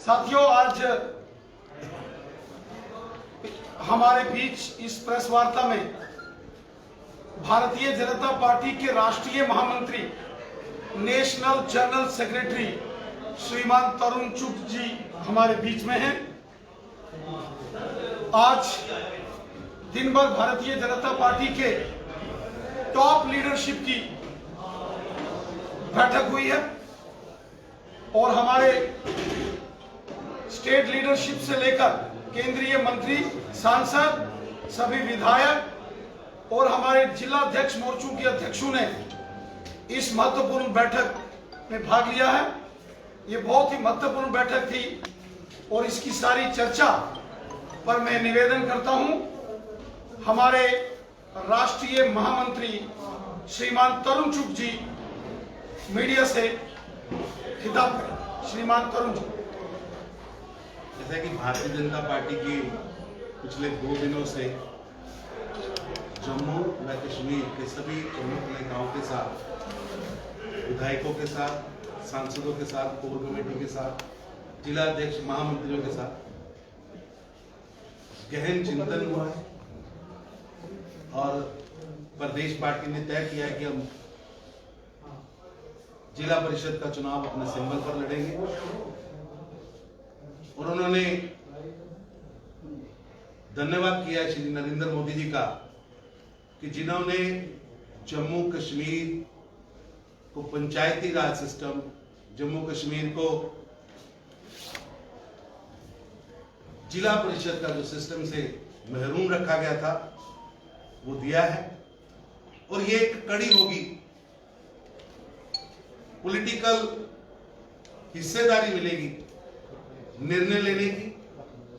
साथियों, आज हमारे बीच इस प्रेस वार्ता में भारतीय जनता पार्टी के राष्ट्रीय महामंत्री, नेशनल जनरल सेक्रेटरी श्रीमान तरुण चुग जी हमारे बीच में हैं। आज दिन भर भारतीय जनता पार्टी के टॉप लीडरशिप की बैठक हुई है और हमारे स्टेट लीडरशिप से लेकर केंद्रीय मंत्री, सांसद, सभी विधायक और हमारे जिला अध्यक्ष मोर्चों के अध्यक्षों ने इस महत्वपूर्ण बैठक में भाग लिया है। ये बहुत ही महत्वपूर्ण बैठक थी और इसकी सारी चर्चा पर मैं निवेदन करता हूं, हमारे राष्ट्रीय महामंत्री श्रीमान तरुण चुग जी मीडिया से खिताब करें। श्रीमान तरुण जी। जैसा कि भारतीय जनता पार्टी की पिछले 2 दिनों से जम्मू व कश्मीर के सभी प्रमुख नेताओं के साथ, विधायकों के साथ, सांसदों के साथ, कोर कमेटी के साथ, जिला अध्यक्ष, महामंत्रियों के साथ गहन चिंतन हुआ है और प्रदेश पार्टी ने तय किया है कि हम जिला परिषद का चुनाव अपने सिंबल पर लड़ेंगे और उन्होंने धन्यवाद किया श्री नरेंद्र मोदी जी का कि जिन्होंने जम्मू कश्मीर को पंचायती राज सिस्टम, जम्मू कश्मीर को जिला परिषद का जो सिस्टम से महरूम रखा गया था वो दिया है। और ये एक कड़ी होगी पॉलिटिकल हिस्सेदारी मिलेगी निर्णय लेने की,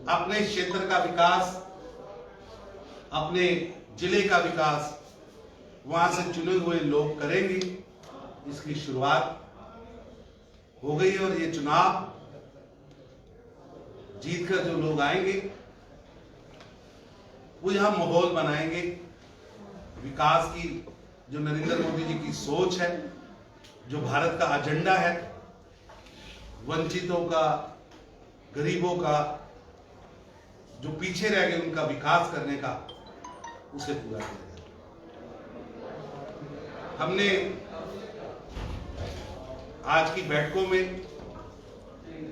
अपने क्षेत्र का विकास, अपने जिले का विकास वहां से चुने हुए लोग करेंगे। इसकी शुरुआत हो गई और ये चुनाव जीतकर जो लोग आएंगे वो यहां माहौल बनाएंगे विकास की। जो नरेंद्र मोदी जी की सोच है, जो भारत का एजेंडा है, वंचितों का, गरीबों का, जो पीछे रह गए उनका विकास करने का, उसे पूरा किया जाए। हमने आज की बैठकों में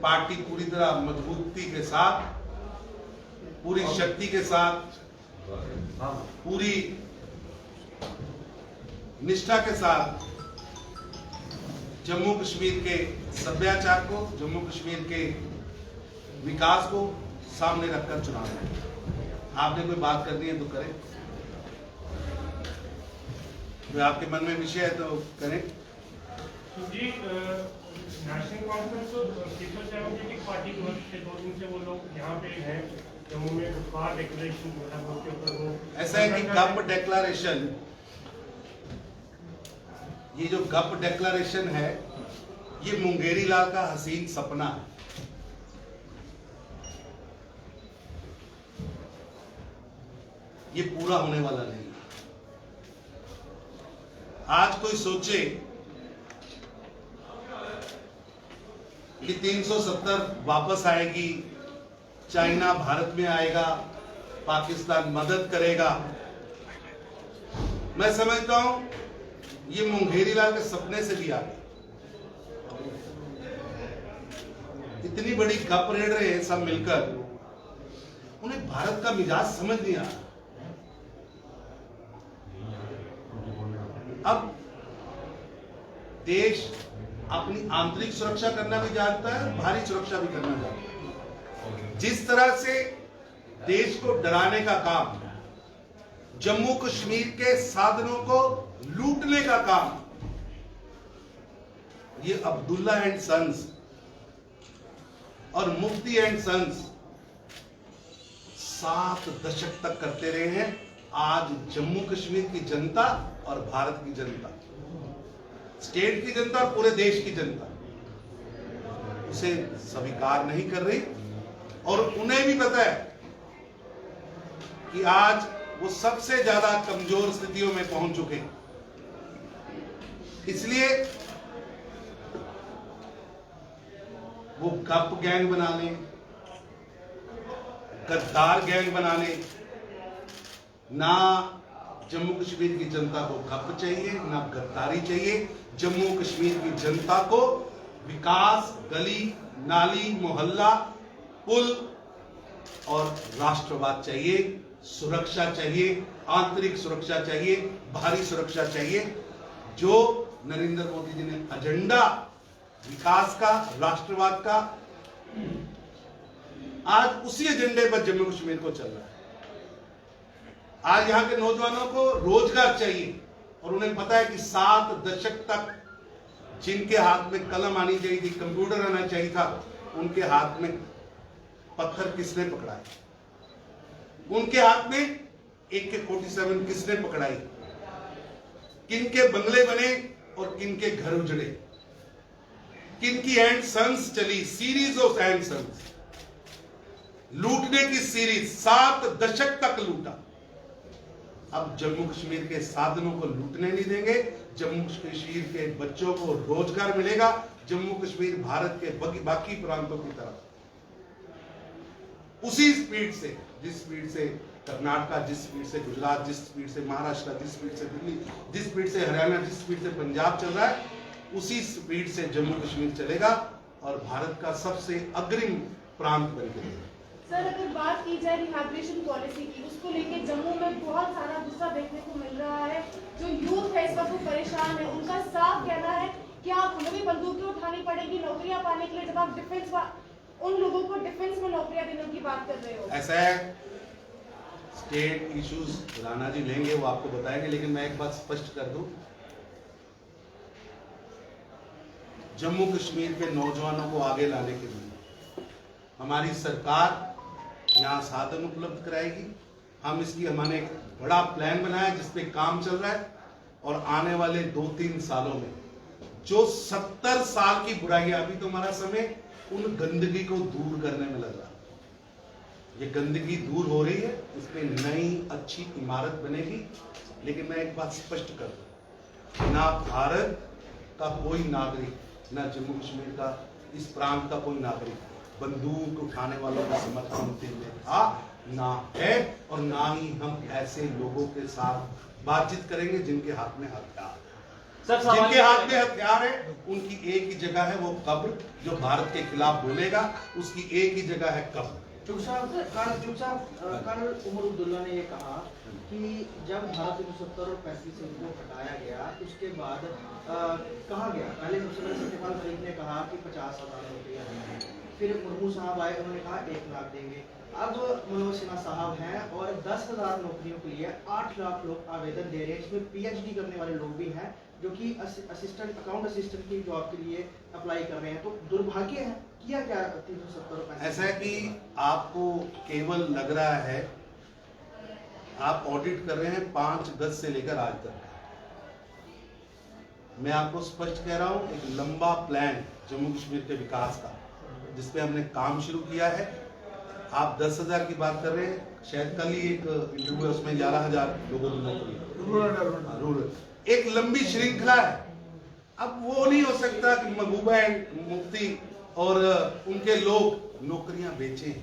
पार्टी पूरी तरह मजबूती के साथ, पूरी शक्ति के साथ, पूरी निष्ठा के साथ जम्मू कश्मीर के सभ्याचार को, जम्मू कश्मीर के विकास को सामने रखकर चुनाव लड़ेंगे। आपने कोई बात करनी है तो करें, जो आपके मन में विषय है तो करें। जी, नेशनल कॉन्फ्रेंस तो पीपल्स डेमोक्रेटिक पार्टी की ओर से 2 दिन से वो लोग यहाँ पे हैं जम्मू में, बार डिक्लेरेशन के ऊपर वो ऐसा है कि गप डिक्लेरेशन, ये जो गप डिक्लेरेशन है ये मुंगेरी लाल का हसीन सपना है। ये पूरा होने वाला नहीं है। आज कोई सोचे कि 370 वापस आएगी, चाइना भारत में आएगा, पाकिस्तान मदद करेगा, मैं समझता हूं ये मुंगेरी लाल के सपने से भी आगे। इतनी बड़ी गप रेड़ रहे हैं सब मिलकर, उन्हें भारत का मिजाज समझ नहीं आ रहा। अब देश अपनी आंतरिक सुरक्षा करना भी जानता है, बाहरी सुरक्षा भी करना जानता है। जिस तरह से देश को डराने का काम, जम्मू कश्मीर के साधनों को लूटने का काम, ये अब्दुल्ला एंड सन्स और मुफ्ती एंड सन्स 7 दशक तक करते रहे हैं। आज जम्मू कश्मीर की जनता और भारत की जनता, स्टेट की जनता और पूरे देश की जनता उसे स्वीकार नहीं कर रही और उन्हें भी पता है कि आज वो सबसे ज्यादा कमजोर स्थितियों में पहुंच चुके हैं। इसलिए वो गप गैंग बना लें, गद्दार गैंग बना लें। ना जम्मू कश्मीर की जनता को गप चाहिए, ना गद्दारी चाहिए। जम्मू कश्मीर की जनता को विकास, गली नाली, मोहल्ला, पुल और राष्ट्रवाद चाहिए, सुरक्षा चाहिए, आंतरिक सुरक्षा चाहिए, बाहरी सुरक्षा चाहिए। जो नरेंद्र मोदी जी ने एजेंडा विकास का, राष्ट्रवाद का, आज उसी एजेंडे पर जम्मू कश्मीर को चल रहा है। आज यहां के नौजवानों को रोजगार चाहिए और उन्हें पता है कि 7 दशक तक जिनके हाथ में कलम आनी चाहिए थी, कंप्यूटर आना चाहिए था, उनके हाथ में पत्थर किसने पकड़ाए? उनके हाथ में AK-47 किसने पकड़ाई? किनके बंगले बने और किनके घर उजड़े? किनकी हैंड सन्स चली, सीरीज ऑफ हैंड सन्स, लूटने की सीरीज, 7 दशक तक लूटा। अब जम्मू कश्मीर के साधनों को लूटने नहीं देंगे। जम्मू कश्मीर के बच्चों को रोजगार मिलेगा। जम्मू कश्मीर भारत के बाकी प्रांतों की तरह उसी स्पीड से, जिस स्पीड से कर्नाटक, जिस स्पीड से गुजरात, जिस स्पीड से महाराष्ट्र, जिस स्पीड से दिल्ली, जिस स्पीड से हरियाणा, जिस स्पीड से पंजाब चल रहा है, उसी स्पीड से जम्मू कश्मीर चलेगा और भारत का सबसे अग्रिम प्रांत बन गया। सर, अगर बात की जाए रिहैबिलिटेशन पॉलिसी की, उसको लेके जम्मू में बहुत सारा गुस्सा देखने को मिल रहा है। जो यूथ है इस वक्त वो परेशान है। उनका साफ कहना है कि आप हमें भी बंदूकें उठानी पड़ेगी नौकरियां पाने के लिए, जब आप डिफेंस उन लोगों को डिफेंस में नौकरियां देने की बात कर रहे हो। ऐसा है, स्टेट इश्यूज राणा जी लेंगे, वो आपको बताएंगे, लेकिन मैं एक बात स्पष्ट कर दूं, जम्मू कश्मीर के नौजवानों को आगे लाने के लिए हमारी सरकार यहाँ साधन उपलब्ध कराएगी। हम इसकी, हमने एक बड़ा प्लान बनाया है जिसपे काम चल रहा है और आने वाले 2-3 सालों में जो 70 साल की बुराइयां, अभी तो हमारा समय उन गंदगी को दूर करने में लग रहा है। ये गंदगी दूर हो रही है, इसमें नई अच्छी इमारत बनेगी। लेकिन मैं एक बात स्पष्ट कर दूं, ना भारत का कोई नागरिक, ना जम्मू कश्मीर का, इस प्रांत का कोई नागरिक बंदूक उठाने वालों का समर्थन देने था, ना है, और ना ही हम ऐसे लोगों के साथ बातचीत करेंगे जिनके हाथ में हथियार, जिनके हाथ में हथियार है। उनकी एक ही जगह है, वो कब्र। जो भारत के खिलाफ बोलेगा उसकी एक ही जगह है, कब्र। कल उमर अब्दुल्ला ने ये कहा कि जब भारत 1970 और 35 से उनको हटाया गया, उसके बाद कहा गया, पहले सबसे पहले सत्यपाल मलिक ने कहा कि 50,000 नौकरियां देंगे, फिर मुर्मू साहब आए, उन्होंने कहा 1 लाख देंगे। अब मनोज सिन्हा साहब हैं और 10,000 नौकरियों के लिए 8 लाख लोग आवेदन दे रहे हैं। इसमें PhD करने वाले लोग भी हैं जो कि असिस्टेंट, अकाउंट असिस्टेंट की जॉब के लिए अप्लाई कर रहे हैं। तो दुर्भाग्य है, किया क्या 370? ऐसा है कि आपको केवल लग रहा है, आप ऑडिट कर रहे हैं 5 अगस्त से लेकर आज तक। मैं आपको स्पष्ट कह रहा हूं, एक लंबा प्लान जम्मू कश्मीर के विकास का, जिसपे हमने काम शुरू किया है। आप 10,000 की बात कर रहे हैं, शायद कल ही एक इंटरव्यू है, उसमें 11,000 लोगों को नौकरी, रूरल, एक लंबी श्रृंखला है। अब वो नहीं हो सकता कि महबूबा एंड मुफ्ती और उनके लोग नौकरियां बेचें।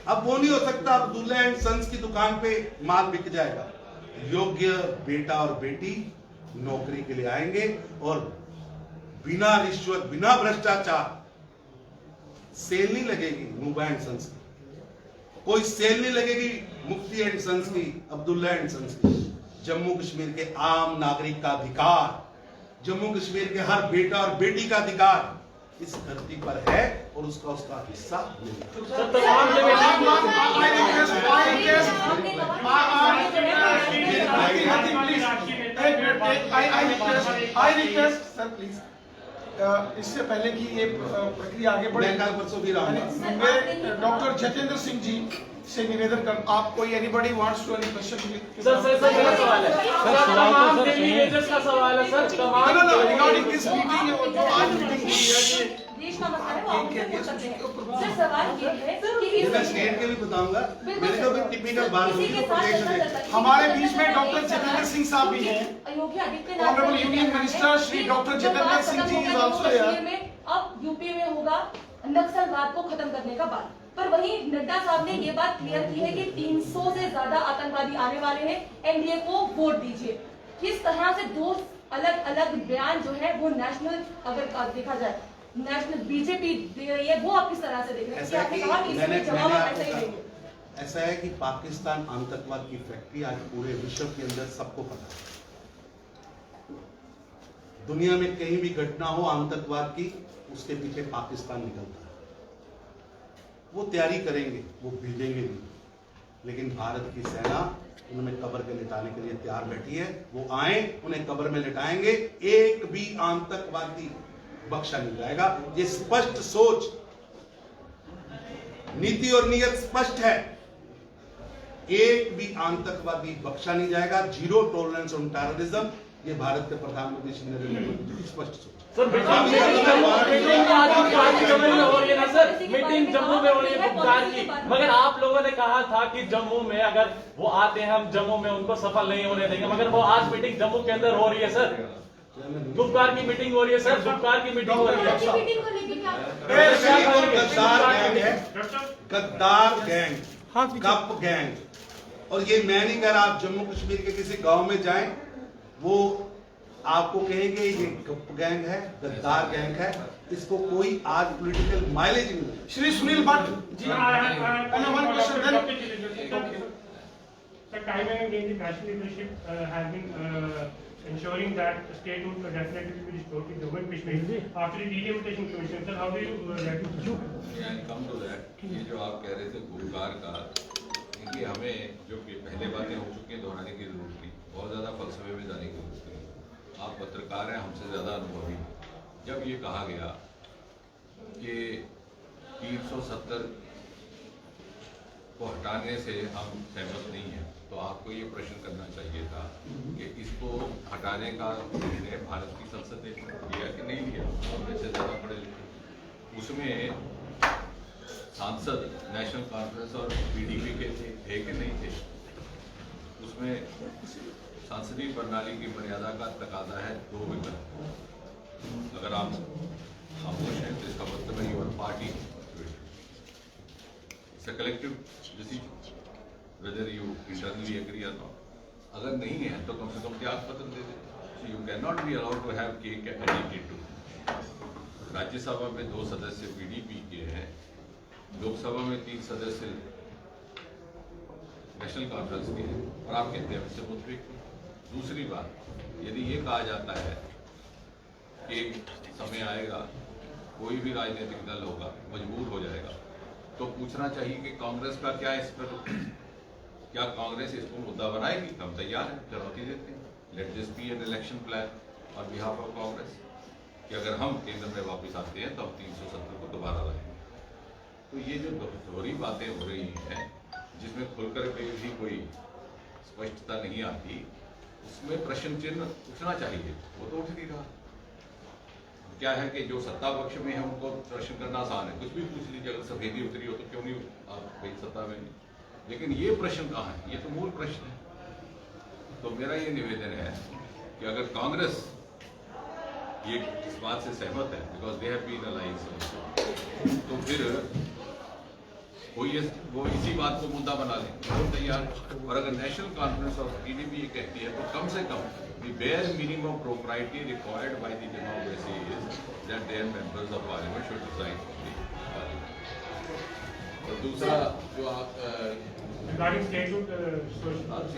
अब वो नहीं हो सकता अब्दुल्ला एंड सन्स की दुकान पे माल बिक जाएगा। योग्य बेटा और बेटी नौकरी के लिए आएंगे और बिना रिश्वत, बिना भ्रष्टाचार, सेल नहीं लगेगी महबूबा एंड सन्स की, कोई सेल नहीं लगेगी मुफ्ती एंड सन्स की, अब्दुल्ला एंड सन्स की। जम्मू कश्मीर के आम नागरिक का अधिकार, जम्मू कश्मीर के हर बेटा और बेटी का अधिकार इस धरती पर है और उसका हिस्सा इससे पहले कि ये प्रक्रिया आगे बढ़े, कल परसों भी रहूंगा। मैं डॉक्टर जितेंद्र सिंह जी से निवेदन कर, आप कोई anybody wants to any question? Sir मेरा सवाल है सर, तमाम दिल्ली वेजर्स का सवाल है सर, तमाम रिगार्डिंग दिस मीटिंग जो आज मीटिंग हुई है, देश का मसला है, वो आप मुझे बोल सकते हैं। सर, सवाल ये है कि मैं स्टेट के भी बताऊंगा। मैंने तो भी टिपिकल बात इसी के साथ हमारे बीच में डॉक्टर जितेंद्र सिंह साहब भी हैं। Yogi Adityanath honourable union minister Shri doctor Jitendra Singh ji is also here. अब यूपी में होगा, नक्सलवाद को खत्म करने का बात। पर वहीं नड्डा साहब ने ये बात क्लियर की है कि 300 से ज्यादा आतंकवादी आने वाले हैं, एनडीए को वोट दीजिए। किस तरह से दो अलग अलग बयान जो है वो नेशनल, अगर देखा जाए नेशनल बीजेपी दे रही है, वो आप किस तरह से देख रहे हैं? आपने कहा कि इसमें जवाब आप ऐसा ही देंगे। ऐसा है कि पाकिस्तान आतंकवाद की फैक्ट्री आज पूरे विश्व के अंदर सबको पता है। दुनिया में कहीं भी घटना हो आतंकवाद की, उसके पीछे पाकिस्तान निकलता है। वो तैयारी करेंगे, वो भेजेंगे नहीं, लेकिन भारत की सेना उन्हें कब्र के लिटाने के लिए तैयार बैठी है। वो आए, उन्हें कब्र में लिटाएंगे, एक भी आतंकवादी बख्शा नहीं जाएगा। ये स्पष्ट सोच, नीति और नियत स्पष्ट है। एक भी आतंकवादी बख्शा नहीं जाएगा। जीरो टॉलरेंस ऑन टेररिज्म, ये भारत के प्रधानमंत्री श्री नरेंद्र मोदी की स्पष्ट सोच। सर मीटिंग आज जम्मू में हो रही है ना सर, मीटिंग जम्मू में हो रही है गुप्कार की, मगर आप लोगों ने कहा था कि जम्मू में अगर वो आते हैं हम जम्मू में उनको सफल नहीं होने देंगे, मगर वो आज मीटिंग जम्मू के अंदर हो रही है सर। गुप्कार की मीटिंग हो रही है सर, गुप्कार की मीटिंग हो रही है। गद्दार गैंग, कप गैंग, और ये मैं नहीं कह रहा, आप जम्मू कश्मीर के किसी गांव में जाएं, वो आपको कहेंगे ये कप गैंग है, गद्दार गैंग है। इसको कोई आज पॉलिटिकल माइलेज नहीं है। Shri Sunil Bhatt ji, Sir, time and again the national leadership has been ensuring that the state would definitely be restored to Jammu and Kashmir after the delimitation commission. Sir, how do you come to that? ये जो आप कह रहे थे गुप्कार का, इनकी हमें जो पहले बातें हो चुकी हैं दोहराने की जरूरत नहीं, बहुत ज्यादा फलसफे में जाने की जरूरत नहीं। आप पत्रकार हैं, हमसे ज्यादा अनुभवी। जब ये कहा गया कि 370 को हटाने से हम सहमत नहीं हैं, तो आपको ये प्रश्न करना चाहिए था कि इसको हटाने का निर्णय भारत की संसद ने लिया कि नहीं लिया। हमने से ज्यादा पढ़े लिखे, उसमें सांसद नेशनल कॉन्फ्रेंस और पीडीपी के थे कि नहीं थे। उसमें संसदीय प्रणाली की मर्यादा का तकाजा है 2 विकल्प। अगर आप खामोश हैं तो इसका मतलब है your party collective decision, whether you internally agree और नॉट। अगर नहीं है तो कम से कम त्याग पत्र दे दें। You can not be allowed to have cake and eat too. Rajya Sabha में 2 सदस्य पीडीपी के हैं, लोकसभा में 3 सदस्य नेशनल कॉन्फ्रेंस के हैं, और आप कहते हैं इससे मुतफिक। दूसरी बात, यदि ये कहा जाता है कि समय आएगा कोई भी राजनीतिक दल होगा मजबूर हो जाएगा, तो पूछना चाहिए कि कांग्रेस का क्या इस पर, क्या कांग्रेस इसको मुद्दा बनाएगी? हम तैयार हैं, चुनौती देते हैं। Let this be an election plan on behalf of Congress कि अगर हम केंद्र में वापस आते हैं तो हम 370 को दोबारा लाएंगे। तो ये जो दोहरी बातें हो रही हैं, जिसमें खुलकर के भी कोई स्पष्टता नहीं आती, उसमें प्रश्न चिन्ह उठना चाहिए, वो तो उठ नहीं रहा। क्या है कि जो सत्ता पक्ष में है उनको प्रश्न करना आसान है, कुछ भी पूछ लीजिए, अगर सफेदी उतरी हो तो क्यों नहीं आप भाई सत्ता में नहीं। लेकिन ये प्रश्न कहाँ है? ये तो मूल प्रश्न है। तो मेरा ये निवेदन है कि अगर कांग्रेस ये इस बात से सहमत है, because they have been alliance, तो फिर वो इसी बात को मुद्दा बना लें, तो तैयार है। और अगर नेशनल कॉन्फ्रेंस और पीडीपी ये कहती है तो कम से कम the bare minimum propriety required by the democracy is that their members of parliament should resign from the parliament. और दूसरा जो आप regarding statehood,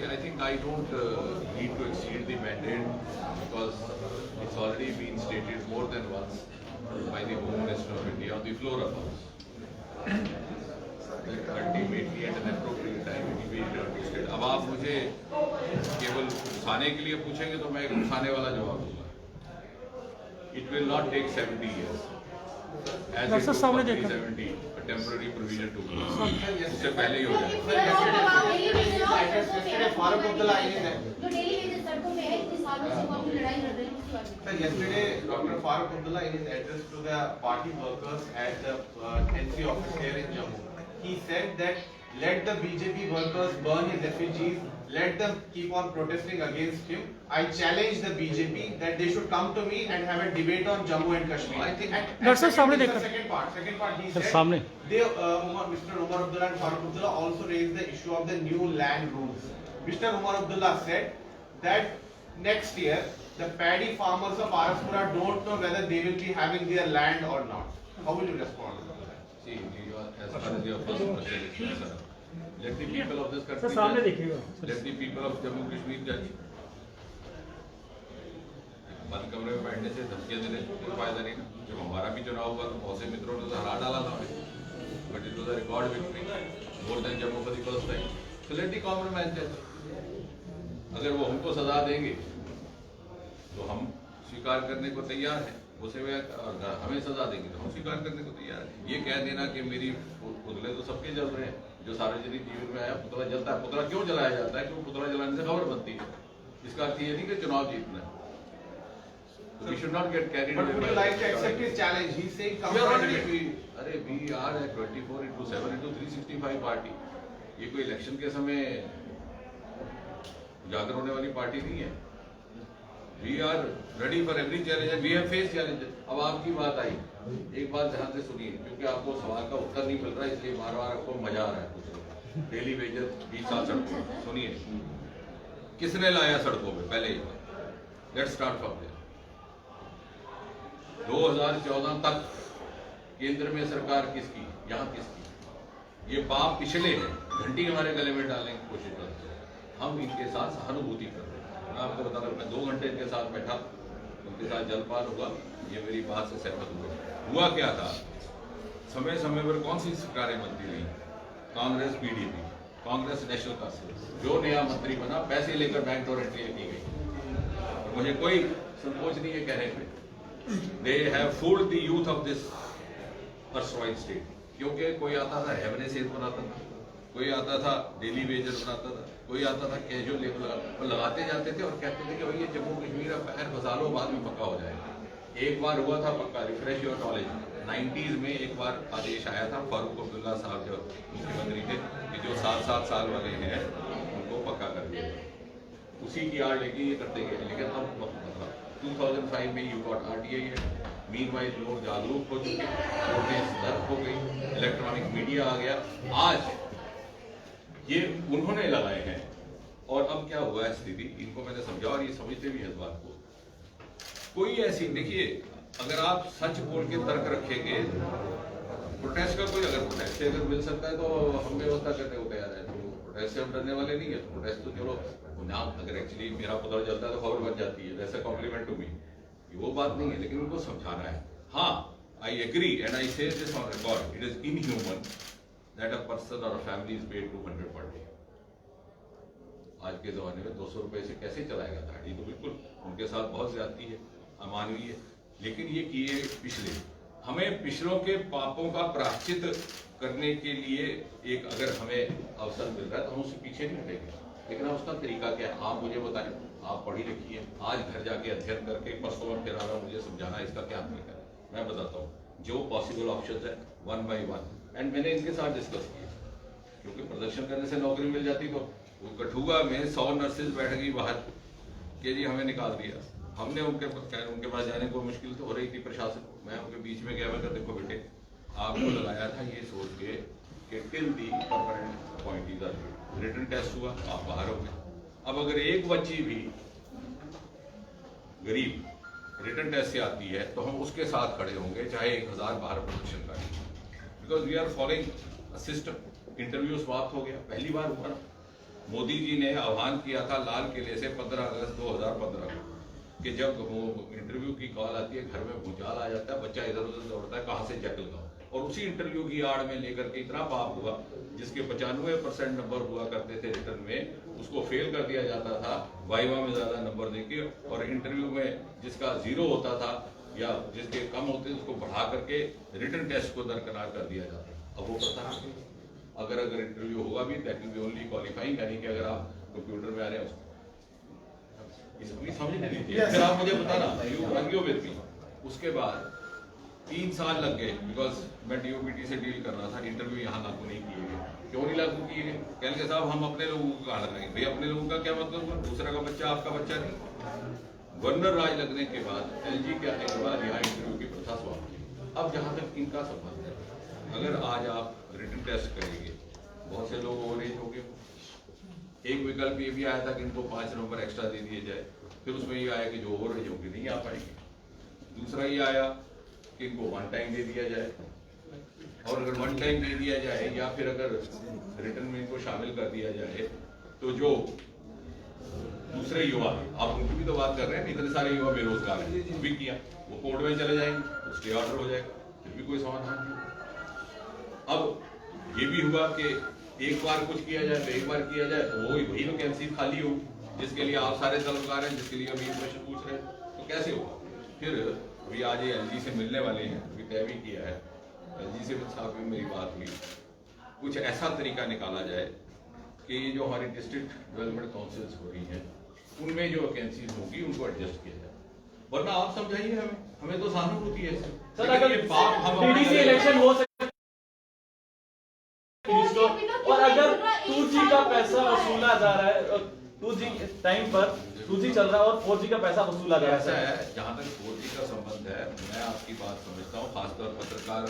I think I don't need to exceed the mandate because it's already been stated more than once by the Home Minister of India on the floor of House. Ultimately at an appropriate time it will be returned to state. अब आप मुझे केवल उठाने के लिए पूछेंगे तो मैं एक उठाने वाला जवाब दूंगा। It will not take 70 years. As it took 70, a temporary provision to be. उससे पहले ही हो जाएगा। Farooq Abdullah Sir, yesterday, Dr. Farooq Abdullah, in his address to the party workers at the NC office here in Jammu, he said that let the BJP workers burn his effigies, let them keep on protesting against him. I challenge the BJP that they should come to me and have a debate on Jammu and Kashmir. I think. Second part. He said they, Mr. Umar Abdullah and Farooq Abdullah also raised the issue of the new land rules. Mr. Umar Abdullah said that next year the paddy farmers of Araspura don't know whether they will be having their land or not. How will you respond? See, as far as your first question is concerned, let the people of this country judge. Let the people of Jammu Kashmir judge. बंद कमरे में बैठने से धमकियां देने कोई फायदा नहीं। जब हमारा भी चुनाव हुआ तो बहुत से मित्रों ने तो हरा डाला था, but it was a record victory more than Jammu for the first time. So let the common man जज। अगर वो हमको सजा देंगे तो हम स्वीकार करने को तैयार हैं, उसे वे हमें सजा देंगे तो हम स्वीकार करने को तैयार हैं। ये कह देना कि मेरी पुतले तो सबके जल रहे हैं, जो सार्वजनिक जीवन में आया पुतला जलता है। पुतला क्यों जलाया जाता है? क्योंकि पुतला जलाने से खबर बनती है। इसका अर्थ ये नहीं कि चुनाव जीतना है। We should not get carried away. But would you like to accept his challenge? He's saying come on. We are a 24/7/365 party. ये कोई इलेक्शन के समय उजागर होने वाली पार्टी नहीं है। We are ready for every challenge and we have faced challenges. अब आपकी बात आई, एक बात ध्यान से सुनिए, क्योंकि आपको सवाल का उत्तर नहीं मिल रहा है, इसलिए बार-बार आपको मजा आ रहा है। डेली वेजेस 20 साल सड़कों पे, सुनिए, किसने लाया सड़कों पे? पहले लेट्स स्टार्ट फ्रॉम देयर। 2014 तक केंद्र में सरकार किसकी, यहाँ किसकी? ये पाप पिछले हैं, घंटी हमारे गले में डालने की कोशिश करते हैं। हम इनके साथ सहानुभूति कर रहे हैं। मैं आपको बता रहा हूँ, मैं 2 घंटे इनके साथ बैठा, उनके साथ जलपान हुआ, ये मेरी बात से सहमत हुआ क्या था? समय समय पर कौन सी सरकारें बनती रही? कांग्रेस पीडीपी, कांग्रेस नेशनल कांग्रेस, जो नया मंत्री बना पैसे लेकर बैंक डोर एंट्री की गई। मुझे कोई संकोच नहीं है कहने पे, they have fooled the youth of this erstwhile state। क्योंकि कोई आता था रेवन्यू सेल बनाता था, कोई आता था डेली वेजर बनाता था, कोई आता था कैजुअल लेबर लगाते जाते थे और कहते थे कि भाई ये जम्मू कश्मीर का पैर फंसा लो, बाद में पक्का हो जाएगा। एक बार हुआ था पक्का, रिफ्रेश योर नॉलेज, 90s में एक बार आदेश आया था, फारूक अब्दुल्ला साहब जो मुख्यमंत्री थे, कि जो 7-7 साल वाले हैं उनको पक्का कर दिया। उसी की आड़ लेके ये करते गए, लेकिन अब 2005 में यू गॉट RTI है। मीनवाइल लोग जागरूक हो चुके, वोटें सतर्क हो गई, इलेक्ट्रॉनिक मीडिया आ गया। आज ये उन्होंने लगाए हैं और अब क्या हुआ है स्थिति, इनको मैंने समझा और ये समझते भी हैं इस बात को। कोई ऐसी, देखिए, अगर आप सच बोल के तर्क रखेंगे, प्रोटेस्ट का कोई अगर प्रोटेस्ट से अगर मिल सकता है तो हम व्यवस्था करने को तैयार है। तो प्रोटेस्ट से हम डरने वाले नहीं है। प्रोटेस्ट तो चलो नाम, अगर एक्चुअली मेरा पुतला जलता है तो खबर बन जाती है, वैसा कॉम्प्लीमेंट टू मी, वो बात नहीं है, लेकिन उनको समझाना है। हाँ, आई एग्री एंड आई से this on record, it is inhuman that a person और a family is paid 200 per day. आज के जमाने में 200 रुपए से कैसे चलाएगा गाड़ी? तो बिल्कुल उनके साथ बहुत ज्यादती है, अमानवीय। लेकिन ये किए पिछले, हमें पिछलों के पापों का प्रायश्चित करने के लिए एक अगर हमें अवसर मिल रहा है तो हम उससे पीछे नहीं हटेंगे। लेकिन अब उसका तरीका क्या है आप मुझे बताएं। आप पढ़ी लिखी है, आज घर जाके अध्ययन करके परसों में फिर आना मुझे समझाना इसका क्या तरीका है। मैं बताता हूँ जो पॉसिबल ऑप्शंस है 1 by 1, एंड मैंने इनके साथ डिस्कस किया, क्योंकि प्रदर्शन करने से नौकरी मिल जाती तो वो कठुआ में 100 नर्सेज बैठ गई बाहर कि जी हमें निकाल दिया। हमने उनके पास जाने को मुश्किल तो हो रही थी प्रशासन, मैं उनके बीच में गया, मैं कहते देखो बेटे आपको लगाया था ये सोच के कि till the permanent appointees are written test हुआ, आप बाहर हो गए। अब अगर एक बच्ची भी गरीब रिटन टेस्ट से आती है तो हम उसके साथ खड़े होंगे, चाहे 1000 बाहर प्रदर्शन करें, because we are following system. Interview समाप्त हो गया, पहली बार हुआ ना। मोदी जी ने आह्वान किया था लाल किले से 15 अगस्त 2015 को कि जब वो इंटरव्यू की कॉल आती है, घर में भूचाल आ जाता है, बच्चा इधर उधर दौड़ता है, कहाँ से जैक लगाओ। और उसी इंटरव्यू की आड़ में लेकर के इतना पाप हुआ, जिसके 95% नंबर हुआ करते थे रिटर्न में, उसको फेल कर दिया जाता था वाइवा में ज्यादा नंबर देके, और इंटरव्यू में जिसका 0 होता था या जिसके कम होते थे उसको बढ़ा करके रिटर्न टेस्ट को दरकिनार कर दिया जाता। अब वो प्रथा अगर इंटरव्यू होगा भी that will be only qualifying, यानी कि अगर आप कंप्यूटर में आ रहे हैं समझ नहीं लीजिए। फिर आप मुझे बताना यू विद मी। उसके बाद 3 साल लग गए, बिकॉज मैं DOPT से डील कर रहा था, इंटरव्यू यहाँ लागू नहीं किए गए। क्यों नहीं लागू किए गए? कहने साहब हम अपने लोगों को कहाँ लगाएंगे? भाई अपने लोगों का क्या मतलब हुआ? दूसरा का बच्चा आपका बच्चा नहीं। गवर्नर राज लगने के बाद, एलजी के आने के बाद यहाँ इंटरव्यू की प्रथा समाप्त हुई। अब जहाँ तक इनका संबंध है, अगर आज आप रिटन टेस्ट करेंगे, बहुत से लोग ओवर एज हो गए। एक विकल्प ये भी आया था कि इनको 5 नंबर एक्स्ट्रा दे दिए जाए, फिर उसमें ये आया कि जो ओवर एज होंगे नहीं आ पाएंगे। दूसरा ये आया कि इनको 1 टाइम दे दिया जाए, और अगर 1 टाइम दे दिया जाए या फिर अगर रिटर्न में इनको शामिल कर दिया जाए, तो जो दूसरे युवा, आप उनकी भी तो बात कर रहे हैं, इतने सारे युवा बेरोजगार हैं, भी किया वो कोर्ट में चले जाएंगे, स्टे ऑर्डर हो जाएगा, फिर भी कोई समाधान नहीं। अब ये भी हुआ कि एक बार कुछ किया जाए तो एक बार किया जाए तो वही वैकेंसी खाली हो, जिसके लिए आप सारे तलबकार हैं, जिसके लिए अभी प्रश्न पूछ रहे हैं, तो कैसे होगा? फिर अभी आज ये एलजी से मिलने वाले हैं, अभी तय भी किया है, एलजी से साथ में मेरी बात हुई, कुछ ऐसा तरीका निकाला जाए कि ये जो हमारी डिस्ट्रिक्ट डेवलपमेंट काउंसिल्स हो रही हैं, उनमें जो वैकेंसीज होगी उनको एडजस्ट किया जाए। वरना आप समझाइए हमें तो सहानुभूति है सर। अगर ये पाप हम डीडीसी इलेक्शन हो सकता, और अगर 2G का पैसा वसूला जा रहा है, 2G टाइम पर 2G चल रहा है और 4G का पैसा वसूला जा ऐसा रहा है। है, जहाँ तक 4G का संबंध है, मैं आपकी बात समझता हूँ, खासतौर पत्रकार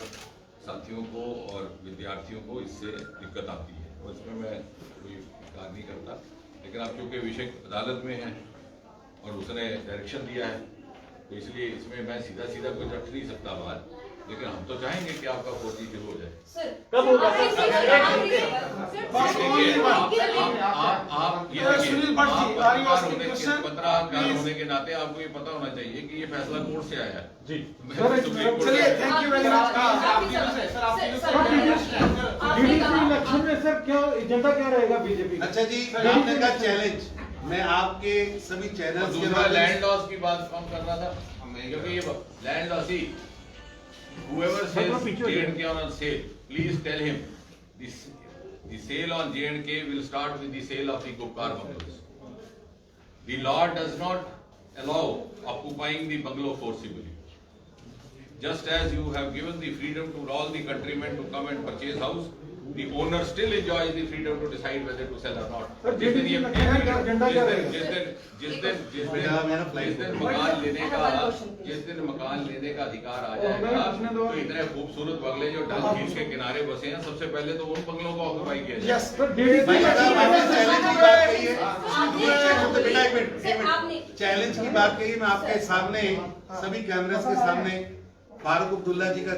साथियों को और विद्यार्थियों को इससे दिक्कत आती है, और इसमें मैं कोई इनकार नहीं करता। लेकिन आप क्योंकि विषय अदालत में है और उसने डायरेक्शन दिया है, तो इसलिए इसमें मैं सीधा कुछ रख नहीं सकता बात, लेकिन हम तो चाहेंगे कि आपका 4G शुरू हो जाए। सर कब होगा? Sunil Bhatt ji, are you asking question? पत्रकार होने के नाते आपको ये पता होना चाहिए कि ये फैसला कोर्ट से आया है जी। चलिए, thank you very much. DDC election में सर क्या एजेंडा क्या रहेगा बीजेपी का? अच्छा जी, आपने कहा चैलेंज, मैं आपके सभी चैनल्स के दूसरा लैंड लॉस की बात कम कर रहा था, क्योंकि ये land loss he whoever says J&K on sale, please tell him the sale on J&K will start with the sale of the Gupkar bungalows. The law does not allow occupying the bungalow forcibly. Just as you have given the freedom to all the countrymen to come and purchase house, the owner still enjoys the freedom to decide whether to sell or not. जिस दिन मकान लेने का अधिकार आ जाएगा, तो इतने खूबसूरत बंगले जो डल झील के किनारे बसे हैं, सबसे पहले तो उन बंगलों को ऑक्युपाई किया जाए। चैलेंज की बात कही, मैं आपके सामने सभी कैमरास के सामने फारूक अब्दुल्ला जी का